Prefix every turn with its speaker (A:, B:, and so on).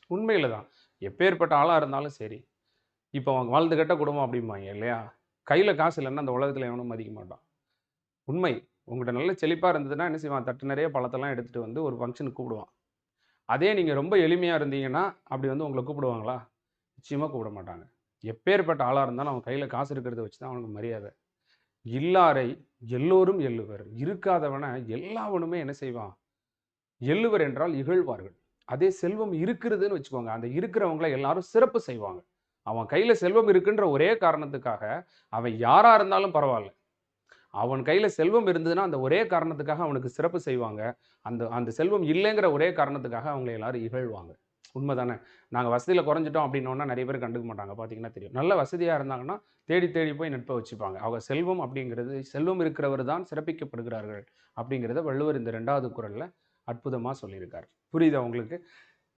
A: உண்மையில தான். எப்பேர்ப்பட்ட ஆளா இருந்தாலும் சரி. இப்போ அவங்க வாழ்ந்து கெட்ட குடும்பம் அப்படிம்பாங்க இல்லையா? கையில காசு இல்லன்னா அந்த உலகத்தில எவனும் மதிக்க மாட்டான். உண்மை. உங்கட்ட நல்ல செழிப்பா இருந்ததுன்னா என்ன செய்வான்? தட்டு நெறைய பழத்தெல்லாம் எடுத்துட்டு வந்து ஒரு ஃபங்ஷனுக்கு கூப்பிடுவான். அதே நீங்க ரொம்ப எளிமையா இருந்தீங்கன்னா, அப்படி வந்து உங்கள கூப்பிடுவாங்களா? நிச்சயமா கூப்பிட மாட்டாங்க. எப்பேர்ப்பட்ட ஆளா இருந்தாலும் அவன் கையில காசு இருக்கிறத வச்சு தான் அவனுக்கு மரியாதை. இல்லாரை எல்லோரும் எள்ளுவர். இருக்காதவன எல்லாவனுமே என்ன செய்வான்? எள்ளுவர் என்றால் இகழ்வார்கள். அதே செல்வம் இருக்கிறதுன்னு வச்சுக்கோங்க. அந்த இருக்கிறவங்கள எல்லாரும் சிறப்பு செய்வாங்க. அவன் கையில செல்வம் இருக்குன்ற ஒரே காரணத்துக்காக, அவன் யாரா இருந்தாலும் பரவால்ல. அவன் கையில செல்வம் இருந்ததுன்னா, அந்த ஒரே காரணத்துக்காக அவனுக்கு சிறப்பு செய்வாங்க. அந்த அந்த செல்வம் இல்லைங்கிற ஒரே காரணத்துக்காக அவங்கள எல்லாரும் இகழ்வாங்க. உண்ம தானே? நாங்க வசதியில குறைஞ்சுட்டோம் அப்படின்னோன நெறைய பேர் கண்டுக்க மாட்டாங்க. பார்த்தீங்கன்னா தெரியும். நல்ல வசதியா இருந்தாங்கன்னா, தேடி தேடி போய் நட்ப வச்சுப்பாங்க. அவங்க செல்வம் அப்படிங்கிறது செல்வம் இருக்கிறவர் தான் சிறப்பிக்கப்படுகிறார்கள் அப்படிங்கிறத வள்ளுவர் இந்த 2வது குறள்ல அற்புதமா சொல்லியிருக்காரு. புரியுதா உங்களுக்கு?